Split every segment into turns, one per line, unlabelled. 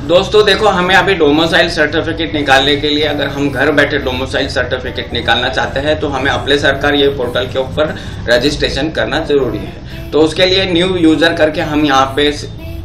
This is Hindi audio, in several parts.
दोस्तों देखो, हमें अभी डोमिसाइल सर्टिफिकेट निकालने के लिए, अगर हम घर बैठे डोमिसाइल सर्टिफिकेट निकालना चाहते हैं तो हमें अप्लाई सरकार ये पोर्टल के ऊपर रजिस्ट्रेशन करना जरूरी है। तो उसके लिए न्यू यूजर करके हम यहाँ पे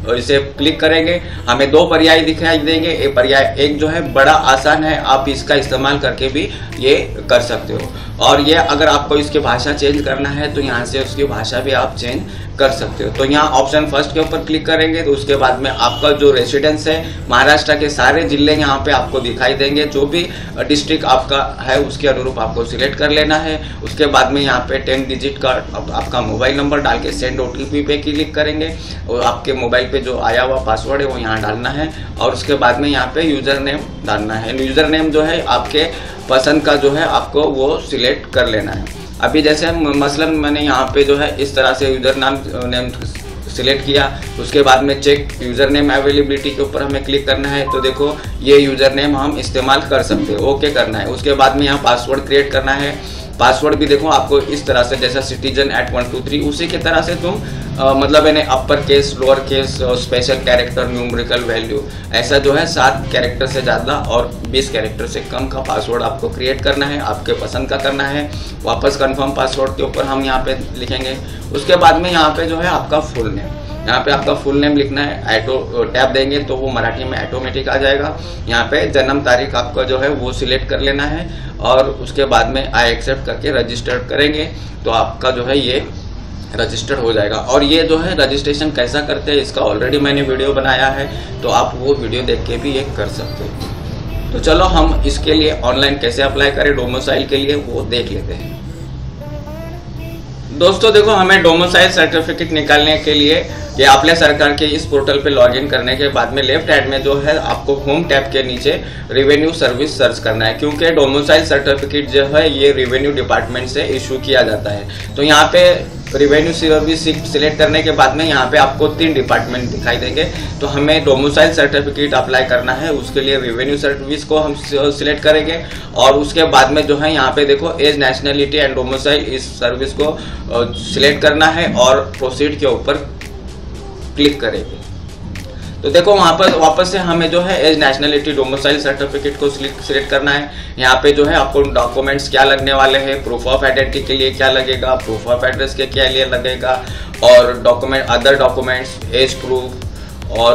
इसे क्लिक करेंगे। हमें दो पर्याय दिखाई देंगे। एक पर्याय एक जो है बड़ा आसान है, आप इसका इस्तेमाल करके भी ये कर सकते हो। और ये अगर आपको इसकी भाषा चेंज करना है तो यहाँ से उसकी भाषा भी आप चेंज कर सकते हो। तो यहाँ ऑप्शन फर्स्ट के ऊपर क्लिक करेंगे तो उसके बाद में आपका जो रेसिडेंस है, महाराष्ट्र के सारे जिले यहाँ पे आपको दिखाई देंगे। जो भी डिस्ट्रिक्ट आपका है उसके अनुरूप आपको सिलेक्ट कर लेना है। उसके बाद में यहाँ पे 10 डिजिट का आपका मोबाइल नंबर डाल के सेंड OTP पे क्लिक करेंगे और आपके मोबाइल पे जो आया हुआ पासवर्ड है वो यहाँ डालना है। और उसके बाद में यहाँ पे यूजर नेम डालना है। यूजर नेम जो है आपके पसंद का जो है आपको वो सिलेक्ट कर लेना है। अभी जैसे मसलन मैंने यहाँ पे जो है इस तरह से यूजर नेम सिलेक्ट किया। उसके बाद में चेक यूजर नेम अवेलेबिलिटी के ऊपर हमें क्लिक करना है। तो देखो ये यूजर नेम हम इस्तेमाल कर सकते हैं, ओके करना है। उसके बाद में यहाँ पासवर्ड क्रिएट करना है। पासवर्ड भी देखो आपको इस तरह से, जैसा citizen@123 उसी की तरह से तुम मतलब यानी upper case, lower case, special character, numerical value, ऐसा जो है 7 कैरेक्टर से ज़्यादा और 20 कैरेक्टर से कम का पासवर्ड आपको क्रिएट करना है, आपके पसंद का करना है। वापस कंफर्म पासवर्ड के ऊपर हम यहाँ पे लिखेंगे। उसके बाद में यहाँ पे जो है आपका फुल नेम, यहाँ पे आपका फुल नेम लिखना है। ऑटो टैब देंगे तो वो मराठी में ऑटोमेटिक आ जाएगा। यहाँ पे जन्म तारीख आपका जो है वो सिलेक्ट कर लेना है और उसके बाद में आई एक्सेप्ट करके रजिस्टर करेंगे तो आपका जो है ये रजिस्टर हो जाएगा। और ये जो है रजिस्ट्रेशन कैसा करते हैं इसका ऑलरेडी मैंने वीडियो बनाया है, तो आप वो वीडियो देख के भी ये कर सकते हो। तो चलो हम इसके लिए ऑनलाइन कैसे अप्लाई करें डोमिसाइल के लिए वो देख लेते हैं। दोस्तों देखो, हमें डोमिसाइल सर्टिफिकेट निकालने के लिए ये अप्लाई सरकार के इस पोर्टल पे लॉगिन करने के बाद में लेफ्ट हैंड में जो है आपको होम टैब के नीचे रेवेन्यू सर्विस सर्च करना है, क्योंकि डोमिसाइल सर्टिफिकेट जो है ये रेवेन्यू डिपार्टमेंट से इशू किया जाता है। तो यहाँ पे रेवेन्यू सर्विस सिलेक्ट करने के बाद में यहाँ पे आपको 3 डिपार्टमेंट दिखाई देंगे। तो हमें डोमिसाइल सर्टिफिकेट अप्लाई करना है, उसके लिए रेवेन्यू सर्विस को हम सिलेक्ट करेंगे। और उसके बाद में जो है यहाँ पे देखो एज, नेशनलिटी एंड डोमिसाइल, इस सर्विस को सिलेक्ट करना है और प्रोसीड के ऊपर क्लिक करेंगे। तो देखो वहाँ पर वापस से हमें जो है एज, नेशनलिटी, डोमिसाइल सर्टिफिकेट को सिलेक्ट करना है। यहाँ पे जो है आपको डॉक्यूमेंट्स क्या लगने वाले हैं, प्रूफ ऑफ आइडेंटिटी के लिए क्या लगेगा, प्रूफ ऑफ एड्रेस के क्या लिए लगेगा, और document, other documents, age proof और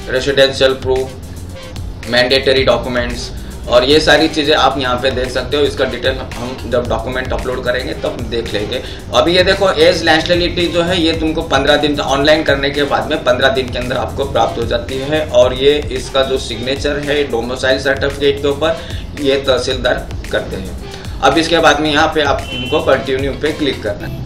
रेसिडेंशियल प्रूफ, मैंडेटरी डॉक्यूमेंट्स, और ये सारी चीज़ें आप यहाँ पे देख सकते हो। इसका डिटेल हम जब डॉक्यूमेंट अपलोड करेंगे तब देख लेंगे। अभी ये देखो एज, नेशनलिटी जो है ये तुमको 15 दिन ऑनलाइन करने के बाद में 15 दिन के अंदर आपको प्राप्त हो जाती है। और ये इसका जो सिग्नेचर है डोमिसाइल सर्टिफिकेट के ऊपर ये तहसीलदार करते हैं। अब इसके बाद में यहाँ पे आपको कंटिन्यू पे क्लिक करना है।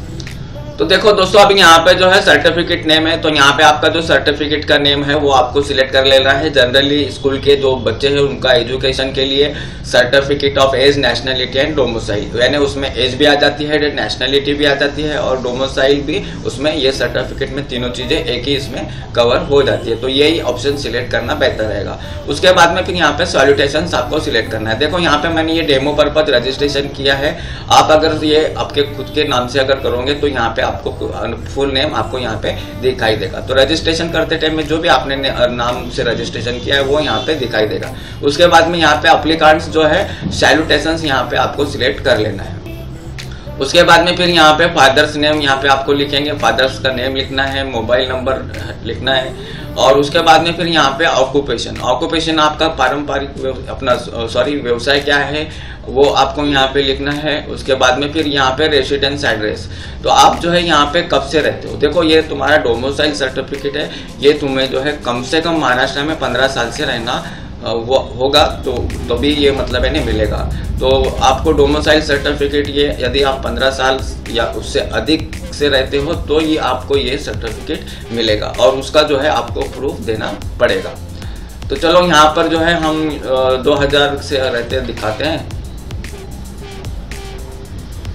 तो देखो दोस्तों, अभी यहाँ पे जो है सर्टिफिकेट नेम है, तो यहाँ पे आपका जो सर्टिफिकेट का नेम है वो आपको सिलेक्ट कर लेना है। जनरली स्कूल के जो बच्चे हैं उनका एजुकेशन के लिए certificate of age, nationality and domicile, यानी उसमें एज भी आ जाती है, नेशनलिटी भी आ जाती है और डोमिसाइल भी, उसमें ये सर्टिफिकेट में तीनों चीज़ें एक ही इसमें कवर हो जाती है। तो यही ऑप्शन सिलेक्ट करना बेहतर रहेगा। उसके बाद में फिर यहाँ पे सॉल्यूटेशंस आपको सिलेक्ट करना है। देखो यहाँ पे मैंने ये डेमो पर्पज रजिस्ट्रेशन किया है। आप अगर ये आपके खुद के नाम से अगर करोगे तो यहाँ पे आपको फुल नेम आपको यहाँ पे दिखाई देगा। तो रजिस्ट्रेशन करते टाइम में जो भी आपने नाम से रजिस्ट्रेशन किया है वो यहाँ पे दिखाई देगा। उसके बाद में यहाँ पे एप्लीकेंट्स जो है सैल्यूटेशंस यहाँ पे आपको सिलेक्ट कर लेना है। उसके बाद में फिर यहाँ पे फादर्स नेम यहाँ पे आपको लिखेंगे, फादर्स का नेम लिखना है, मोबाइल नंबर लिखना है। और उसके बाद में फिर यहाँ पे ऑक्यूपेशन आपका पारंपरिक अपना व्यवसाय क्या है वो आपको यहाँ पे लिखना है। उसके बाद में फिर यहाँ पे रेसिडेंस एड्रेस, तो आप जो है यहाँ पे कब से रहते हो। देखो ये तुम्हारा डोमिसाइल सर्टिफिकेट है, ये तुम्हें जो है कम से कम महाराष्ट्र में 15 साल से रहना वो होगा तो भी ये मतलब है नहीं मिलेगा। तो आपको डोमिसाइल सर्टिफिकेट ये यदि आप 15 साल या उससे अधिक से रहते हो तो ये आपको ये सर्टिफिकेट मिलेगा और उसका जो है आपको प्रूफ देना पड़ेगा। तो चलो यहाँ पर जो है हम 2000 से रहते दिखाते हैं।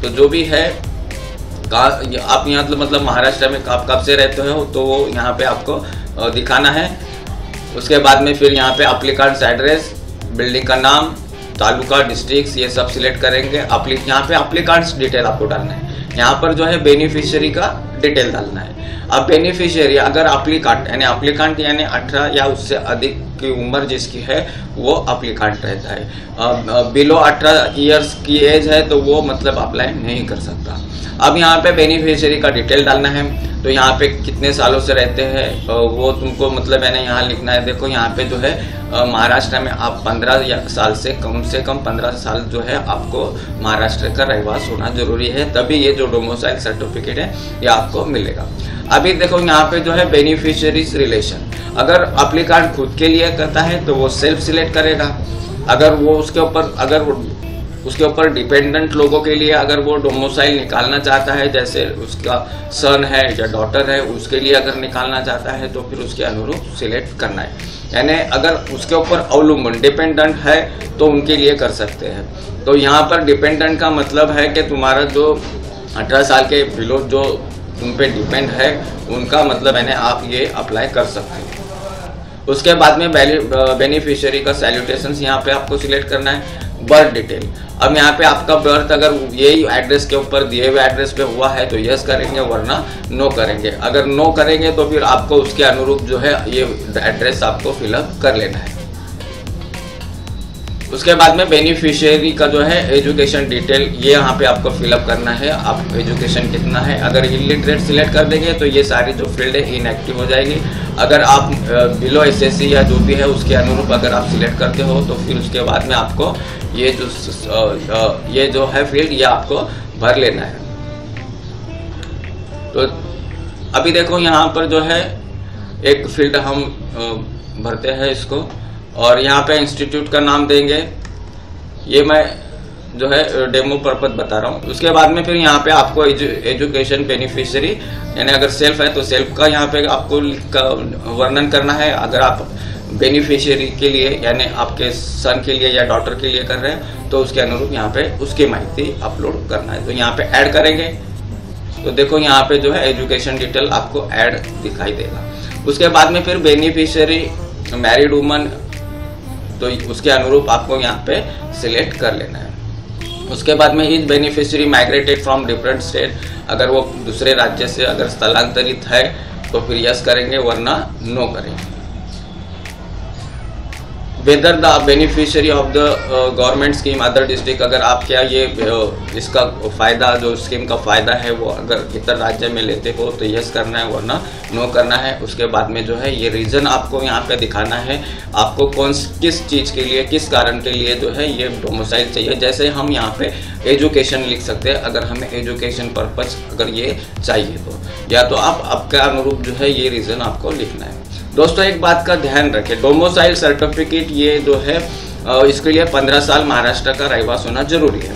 तो जो भी है आप यहाँ मतलब महाराष्ट्र में आप कब से रहते हो तो वो यहाँ पे आपको दिखाना है। उसके बाद में फिर यहाँ पे एप्लीकेंट्स एड्रेस, बिल्डिंग का नाम, तालुका, डिस्ट्रिक्ट, ये सब सिलेक्ट करेंगे। यहाँ पे एप्लीकेंट्स डिटेल आपको डालना है। यहाँ पर जो है बेनिफिशियरी का डिटेल डालना है। अब बेनिफिशियरी अगर एप्लीकांट यानी 18 या उससे अधिक की उम्र जिसकी है वो एप्लीकांट रहता है। बिलो 18 इयर्स की एज है तो वो मतलब अप्लाई नहीं कर सकता। अब यहाँ पे बेनिफिशियरी का डिटेल डालना है। तो यहाँ पे कितने सालों से रहते हैं वो तुमको मतलब मैंने यहाँ लिखना है। देखो यहाँ पे जो है महाराष्ट्र में आप 15 साल से कम 15 साल जो है आपको महाराष्ट्र का रहवास होना जरूरी है, तभी ये जो डोमिसाइल सर्टिफिकेट है ये आपको मिलेगा। अभी देखो यहाँ पे जो है बेनिफिशियरीज रिलेशन, अगर एप्लीकांट खुद के लिए करता है तो वो सेल्फ सिलेक्ट करेगा। अगर वो उसके ऊपर डिपेंडेंट लोगों के लिए अगर वो डोमिसाइल निकालना चाहता है, जैसे उसका सन है या डॉटर है, उसके लिए अगर निकालना चाहता है तो फिर उसके अनुरूप सिलेक्ट करना है। यानी अगर उसके ऊपर अवलंबन डिपेंडेंट है तो उनके लिए कर सकते हैं। तो यहाँ पर डिपेंडेंट का मतलब है कि तुम्हारा जो 18 साल के बिलो जो तुम पे डिपेंड है उनका मतलब है आप ये अप्लाई कर सकते हैं। उसके बाद में बेनिफिशियरी का सैल्यूटेशंस यहाँ पे आपको सिलेक्ट करना है। बर्थ डिटेल, अब यहाँ पे आपका बर्थ अगर यही एड्रेस के ऊपर दिए हुए एड्रेस पे हुआ है तो यस करेंगे, वरना नो करेंगे। अगर नो करेंगे तो फिर आपको उसके अनुरूप जो है ये एड्रेस आपको फिलअप कर लेना है। उसके बाद में बेनिफिशियरी का जो है एजुकेशन डिटेल ये यहाँ पे आपको फिलअप करना है। आप एजुकेशन कितना है, अगर इलिटरेट सिलेक्ट कर देंगे तो ये सारी जो फील्ड है इनएक्टिव हो जाएगी। अगर आप बिलो एसएससी या जो भी है उसके अनुरूप अगर आप सिलेक्ट करते हो तो फिर उसके बाद में आपको ये जो है फील्ड ये आपको भर लेना है। तो अभी देखो यहाँ पर जो है एक फील्ड हम भरते हैं इसको, और यहाँ पे इंस्टीट्यूट का नाम देंगे। ये मैं जो है डेमो पर्पज बता रहा हूँ। उसके बाद में फिर यहाँ पे आपको एजुकेशन बेनिफिशियरी यानी अगर सेल्फ है तो सेल्फ का यहाँ पे आपको वर्णन करना है। अगर आप बेनिफिशियरी के लिए यानी आपके सन के लिए या डॉटर के लिए कर रहे हैं तो उसके अनुरूप यहाँ पे उसकी माहिती अपलोड करना है। तो यहाँ पे ऐड करेंगे तो देखो यहाँ पे जो है एजुकेशन डिटेल आपको ऐड दिखाई देगा। उसके बाद में फिर बेनिफिशियरी मैरिड वुमन, तो उसके अनुरूप आपको यहाँ पे सिलेक्ट कर लेना है। उसके बाद में is beneficiary migrated from different state, अगर वो दूसरे राज्य से अगर स्थलांतरित है तो फिर यस करेंगे, वरना नो करेंगे। Whether the beneficiary of the government scheme other district, अगर आप क्या ये इसका फायदा जो स्कीम का फायदा है वो अगर इतर राज्य में लेते हो तो यस करना है, वरना नो करना है। उसके बाद में जो है ये रीज़न आपको यहाँ पे दिखाना है, आपको किस चीज़ के लिए किस कारण के लिए जो है ये डोमिसाइल चाहिए। जैसे हम यहाँ पे एजुकेशन लिख सकते हैं, अगर हमें एजुकेशन पर्पज अगर ये चाहिए तो, या तो आप आपके अनुरूप जो है ये रीज़न आपको लिखना है। दोस्तों एक बात का ध्यान रखें, डोमिसाइल सर्टिफिकेट ये जो है इसके लिए 15 साल महाराष्ट्र का रहवास होना जरूरी है।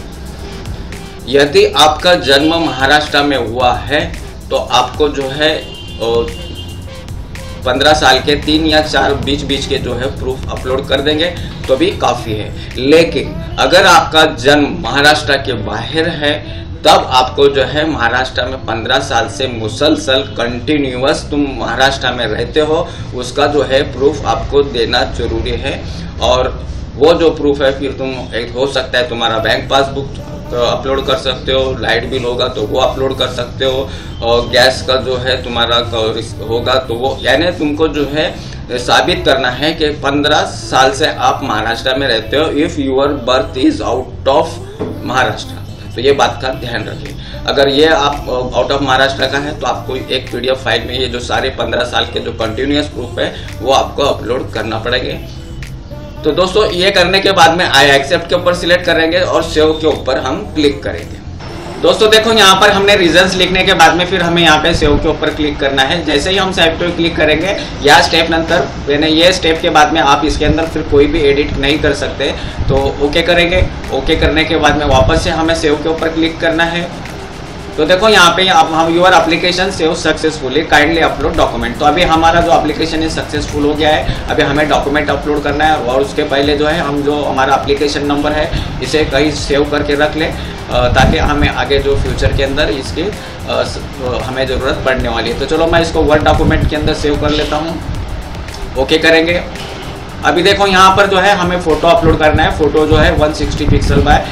यदि आपका जन्म महाराष्ट्र में हुआ है तो आपको जो है 15 साल के 3 या 4 बीच के जो है प्रूफ अपलोड कर देंगे तो भी काफ़ी है। लेकिन अगर आपका जन्म महाराष्ट्र के बाहर है तब आपको जो है महाराष्ट्र में 15 साल से मुसलसल कंटिन्यूअस तुम महाराष्ट्र में रहते हो उसका जो है प्रूफ आपको देना जरूरी है। और वो जो प्रूफ है फिर तुम एक हो सकता है तुम्हारा बैंक पासबुक अपलोड कर सकते हो, लाइट बिल होगा तो वो अपलोड कर सकते हो, और गैस का जो है तुम्हारा होगा तो वो, यानी तुमको जो है साबित करना है कि 15 साल से आप महाराष्ट्र में रहते हो if your birth is out of Maharashtra. तो ये बात का ध्यान रखिए। अगर ये आप आउट ऑफ महाराष्ट्र का है तो आपको एक PDF फाइल में ये जो सारे 15 साल के जो कंटिन्यूअस प्रूफ है वो आपको अपलोड करना पड़ेंगे। तो दोस्तों ये करने के बाद में आई एक्सेप्ट के ऊपर सिलेक्ट करेंगे और सेव के ऊपर हम क्लिक करेंगे। दोस्तों देखो यहाँ पर हमने रीजंस लिखने के बाद में फिर हमें यहाँ पे सेव के ऊपर क्लिक करना है। जैसे ही हम सेव पे क्लिक करेंगे या स्टेप नंतर यानी ये स्टेप के बाद में आप इसके अंदर फिर कोई भी एडिट नहीं कर सकते, तो ओके करेंगे। ओके करने के बाद में वापस से हमें सेव के ऊपर क्लिक करना है। तो देखो यहाँ पे हम your application save successfully kindly upload document, तो अभी हमारा जो एप्लीकेशन है सक्सेसफुल हो गया है। अभी हमें डॉक्यूमेंट अपलोड करना है और उसके पहले जो है हम जो हमारा एप्लीकेशन नंबर है इसे कहीं सेव करके रख लें ताकि हमें आगे जो फ्यूचर के अंदर इसकी हमें ज़रूरत पड़ने वाली है। तो चलो मैं इसको वर्ड डॉक्यूमेंट के अंदर सेव कर लेता हूँ। ओके करेंगे। अभी देखो यहाँ पर जो है हमें फ़ोटो अपलोड करना है। फ़ोटो जो है 160 पिक्सल बाय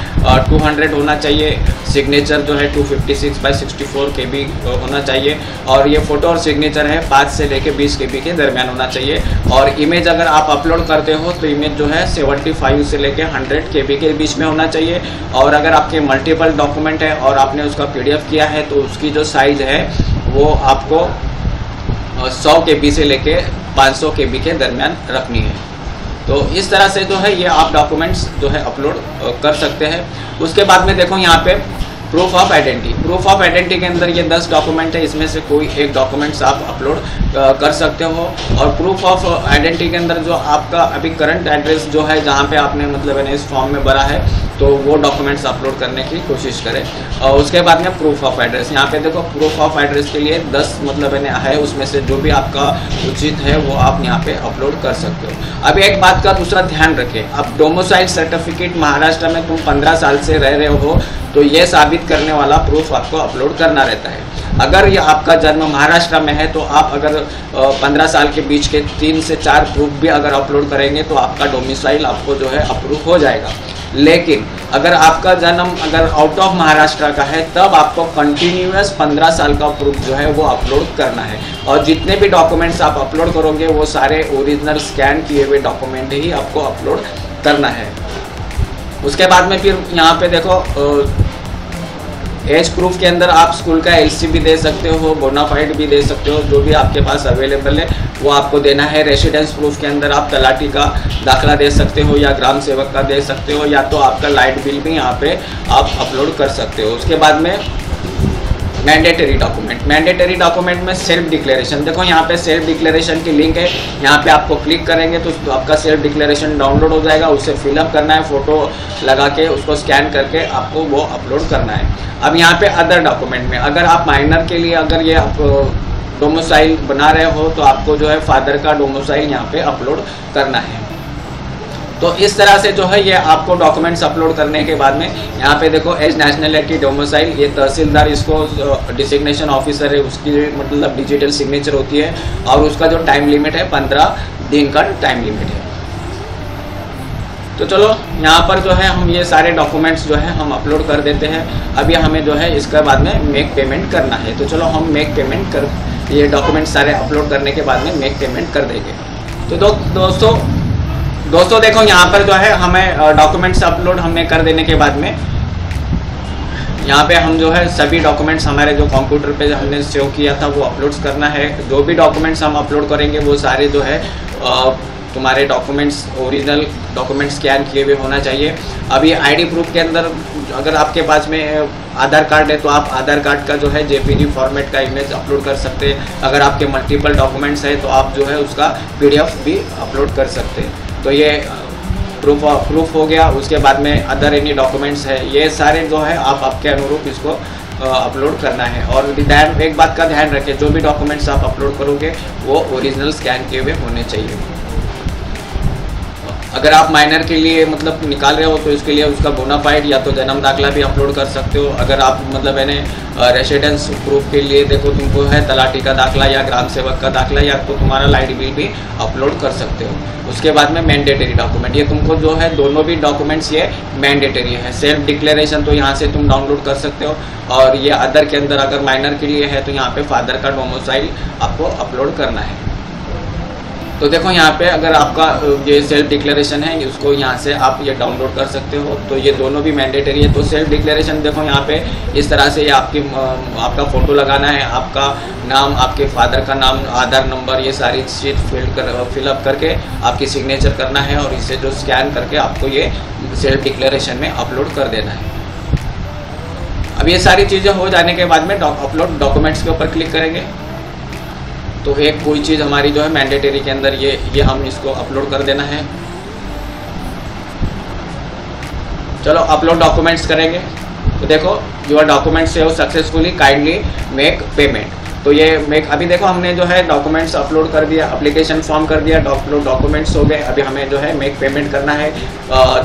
200 होना चाहिए। सिग्नेचर जो है 256 बाय 64 KB होना चाहिए। और ये फ़ोटो और सिग्नेचर है 5 से लेके 20 KB के दरमियान होना चाहिए। और इमेज अगर आप अपलोड करते हो तो इमेज जो है 75 से लेके 100 KB के बीच में होना चाहिए। और अगर आपके मल्टीपल डॉक्यूमेंट है और आपने उसका PDF किया है तो उसकी जो साइज़ है वो आपको 100 KB से लेके 500 KB के दरमियान रखनी है। तो इस तरह से जो है ये आप डॉक्यूमेंट्स जो है अपलोड कर सकते हैं। उसके बाद में देखो यहाँ पे proof of identity. Proof of identity के अंदर ये 10 डॉक्यूमेंट है, इसमें से कोई एक डॉक्यूमेंट्स आप अपलोड कर सकते हो। और प्रूफ ऑफ आइडेंटिटी के अंदर जो आपका अभी करंट एड्रेस जो है जहाँ पे आपने मतलब है इस फॉर्म में भरा है तो वो डॉक्यूमेंट्स अपलोड करने की कोशिश करें। और उसके बाद में प्रूफ ऑफ एड्रेस, यहाँ पे देखो प्रूफ ऑफ एड्रेस के लिए 10 मतलब है, उसमें से जो भी आपका उचित है वो आप यहाँ पे अपलोड कर सकते हो। अभी एक बात का दूसरा ध्यान रखें, अब डोमिसाइल सर्टिफिकेट महाराष्ट्र में तुम 15 साल से रह रहे हो तो ये साबित करने वाला प्रूफ आपको अपलोड करना रहता है। अगर ये आपका जन्म महाराष्ट्र में है तो आप अगर 15 साल के बीच के 3 से 4 प्रूफ भी अगर अपलोड करेंगे तो आपका डोमिसाइल आपको जो है अप्रूव हो जाएगा। लेकिन अगर आपका जन्म अगर आउट ऑफ महाराष्ट्र का है तब आपको कंटिन्यूअस 15 साल का प्रूफ जो है वो अपलोड करना है। और जितने भी डॉक्यूमेंट्स आप अपलोड करोगे वो सारे ओरिजिनल स्कैन किए हुए डॉक्यूमेंट ही आपको अपलोड करना है। उसके बाद में फिर यहाँ पे देखो एज प्रूफ के अंदर आप स्कूल का LC भी दे सकते हो, बोनाफाइड भी दे सकते हो, जो भी आपके पास अवेलेबल है वो आपको देना है। रेसिडेंस प्रूफ के अंदर आप तलाटी का दाखला दे सकते हो या ग्राम सेवक का दे सकते हो, या तो आपका लाइट बिल भी यहाँ पे आप अपलोड कर सकते हो। उसके बाद में मैंडेटरी डॉक्यूमेंट, मैंडेटरी डॉक्यूमेंट में सेल्फ डिक्लेरेशन। देखो यहाँ पे सेल्फ डिक्लेरेशन की लिंक है, यहाँ पे आपको क्लिक करेंगे तो आपका सेल्फ डिक्लेरेशन डाउनलोड हो जाएगा। उसे फिलअप करना है, फ़ोटो लगा के उसको स्कैन करके आपको वो अपलोड करना है। अब यहाँ पे अदर डॉक्यूमेंट में अगर आप माइनर के लिए अगर ये आप डोमिसाइल बना रहे हो तो आपको जो है फादर का डोमिसाइल यहाँ पे अपलोड करना है। तो इस तरह से जो है ये आपको डॉक्यूमेंट्स अपलोड करने के बाद में यहाँ पे देखो एज नेशनलिटी डोमिसाइल, ये तहसीलदार इसको डिजिग्नेशन ऑफिसर है उसकी मतलब डिजिटल सिग्नेचर होती है और उसका जो टाइम लिमिट है 15 दिन का टाइम लिमिट है। तो चलो यहाँ पर जो है हम ये सारे डॉक्यूमेंट्स जो है हम अपलोड कर देते हैं। अभी हमें जो है इसके बाद में मेक पेमेंट करना है। तो चलो हम मेक पेमेंट कर, ये डॉक्यूमेंट्स सारे अपलोड करने के बाद में मेक पेमेंट कर देंगे। तो दोस्तों देखो यहाँ पर जो है हमें डॉक्यूमेंट्स अपलोड हमने कर देने के बाद में यहाँ पे हम जो है सभी डॉक्यूमेंट्स हमारे जो कंप्यूटर पे हमने सेव किया था वो अपलोड्स करना है। जो भी डॉक्यूमेंट्स हम अपलोड करेंगे वो सारे जो है तुम्हारे डॉक्यूमेंट्स ओरिजिनल डॉक्यूमेंट्स स्कैन किए हुए होना चाहिए। अभी आईडी प्रूफ के अंदर अगर आपके पास में आधार कार्ड है तो आप आधार कार्ड का जो है JPG फॉर्मेट का इमेज अपलोड कर सकते हैं। अगर आपके मल्टीपल डॉक्यूमेंट्स है तो आप जो है उसका PDF भी अपलोड कर सकते हैं। तो ये प्रूफ हो गया। उसके बाद में अदर एनी डॉक्यूमेंट्स है, ये सारे जो है आप आपके अनुरूप इसको अपलोड करना है। और एक बात का ध्यान रखें, जो भी डॉक्यूमेंट्स आप अपलोड करोगे वो ओरिजिनल स्कैन किए हुए होने चाहिए। अगर आप माइनर के लिए मतलब निकाल रहे हो तो इसके लिए उसका बोनाफाइड या तो जन्म दाखला भी अपलोड कर सकते हो। अगर आप मतलब रेसिडेंस प्रूफ के लिए देखो तुमको है तलाटी का दाखला या ग्राम सेवक का दाखला या तो तुम्हारा लाइट बिल भी अपलोड कर सकते हो। उसके बाद में मैंडेटरी डॉक्यूमेंट, ये तुमको जो है दोनों भी डॉक्यूमेंट्स ये मैंडेटरी है। सेल्फ डिक्लेरेशन तो यहाँ से तुम डाउनलोड कर सकते हो और ये अदर के अंदर अगर माइनर के लिए है तो यहाँ पे फादर का डोमिसाइल आपको अपलोड करना है। तो देखो यहाँ पे अगर आपका ये सेल्फ डिक्लेरेशन है उसको यहाँ से आप ये डाउनलोड कर सकते हो। तो ये दोनों भी मैंडेटरी है। तो सेल्फ डिक्लेरेशन देखो यहाँ पे इस तरह से ये आपका फ़ोटो लगाना है, आपका नाम, आपके फादर का नाम, आधार नंबर, ये सारी चीज़ फिलअप करके आपकी सिग्नेचर करना है और इसे जो स्कैन करके आपको ये सेल्फ डिक्लेरेशन में अपलोड कर देना है। अब ये सारी चीज़ें हो जाने के बाद में अपलोड डॉक्यूमेंट्स के ऊपर क्लिक करेंगे तो एक कोई चीज़ हमारी जो है मैंडेटरी के अंदर ये हम इसको अपलोड कर देना है। चलो अपलोड डॉक्यूमेंट्स करेंगे तो देखो your document save successfully, kindly make payment. तो ये अभी देखो हमने जो है डॉक्यूमेंट्स अपलोड कर दिया, एप्लीकेशन फॉर्म कर दिया, अपलोड डॉक्यूमेंट्स हो गए। अभी हमें जो है मेक पेमेंट करना है।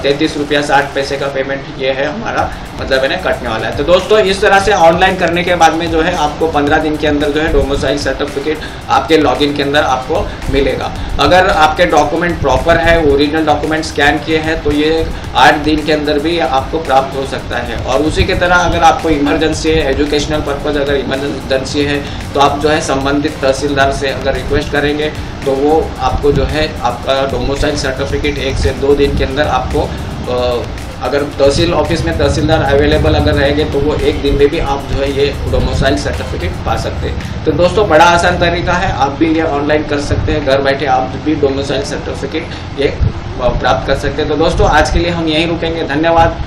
33 रुपया 60 पैसे का पेमेंट ये है हमारा मतलब है ना कटने वाला है। तो दोस्तों इस तरह से ऑनलाइन करने के बाद में जो है आपको 15 दिन के अंदर जो है डोमिसाइल सर्टिफिकेट आपके लॉगिन के अंदर आपको मिलेगा। अगर आपके डॉक्यूमेंट प्रॉपर है, ओरिजिनल डॉक्यूमेंट स्कैन किए हैं, तो ये 8 दिन के अंदर भी आपको प्राप्त हो सकता है। और उसी की तरह अगर आपको इमरजेंसी है, एजुकेशनल पर्पज अगर इमरजेंसी है, तो आप जो है संबंधित तहसीलदार से अगर रिक्वेस्ट करेंगे तो वो आपको जो है आपका डोमिसाइल सर्टिफिकेट 1 से 2 दिन के अंदर आपको अगर तहसील ऑफिस में तहसीलदार अवेलेबल अगर रहेंगे तो वो 1 दिन में भी आप जो है ये डोमिसाइल सर्टिफिकेट पा सकते हैं। तो दोस्तों बड़ा आसान तरीका है, आप भी ये ऑनलाइन कर सकते हैं, घर बैठे आप भी डोमिसाइल सर्टिफिकेट ये प्राप्त कर सकते हैं। तो दोस्तों आज के लिए हम यहीं रुकेंगे, धन्यवाद।